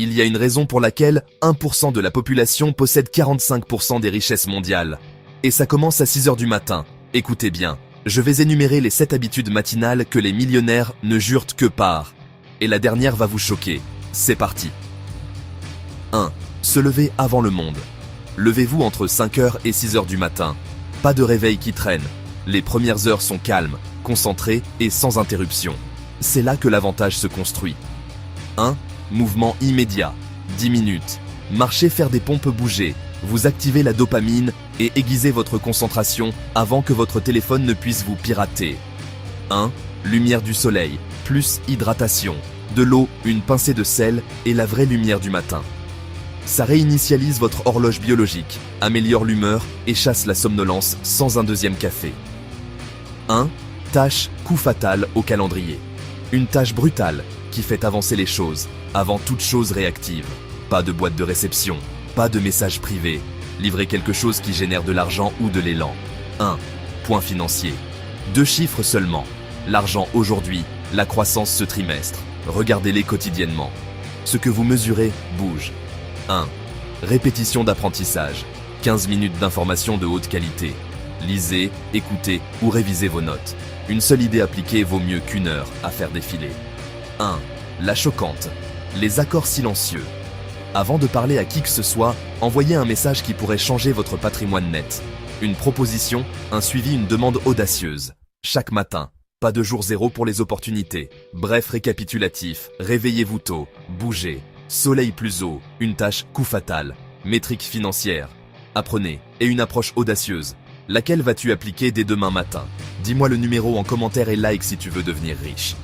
Il y a une raison pour laquelle 1% de la population possède 45% des richesses mondiales. Et ça commence à 6 heures du matin. Écoutez bien, je vais énumérer les 7 habitudes matinales que les millionnaires ne jurent que par. Et la dernière va vous choquer. C'est parti. 1. Se lever avant le monde. Levez-vous entre 5h et 6h du matin. Pas de réveil qui traîne. Les premières heures sont calmes, concentrées et sans interruption. C'est là que l'avantage se construit. 1. Mouvement immédiat. 10 minutes. Marchez, faire des pompes, bouger. Vous activez la dopamine et aiguisez votre concentration avant que votre téléphone ne puisse vous pirater. 1. Lumière du soleil, plus hydratation. De l'eau, une pincée de sel et la vraie lumière du matin. Ça réinitialise votre horloge biologique, améliore l'humeur et chasse la somnolence sans un deuxième café. 1. Tâche, coup fatal au calendrier. Une tâche brutale qui fait avancer les choses, avant toute chose réactive. Pas de boîte de réception, pas de message privé. Livrez quelque chose qui génère de l'argent ou de l'élan. 1. Point financier. 2 chiffres seulement. L'argent aujourd'hui, la croissance ce trimestre. Regardez-les quotidiennement. Ce que vous mesurez bouge. 1. Répétition d'apprentissage. 15 minutes d'information de haute qualité. Lisez, écoutez ou révisez vos notes. Une seule idée appliquée vaut mieux qu'une heure à faire défiler. 1. La choquante. Les accords silencieux. Avant de parler à qui que ce soit, envoyez un message qui pourrait changer votre patrimoine net. Une proposition, un suivi, une demande audacieuse. Chaque matin. Pas de jour zéro pour les opportunités. Bref, récapitulatif. Réveillez-vous tôt. Bougez. Soleil plus haut. Une tâche, coup fatal. Métrique financière. Apprenez. Et une approche audacieuse. Laquelle vas-tu appliquer dès demain matin? Dis-moi le numéro en commentaire et like si tu veux devenir riche.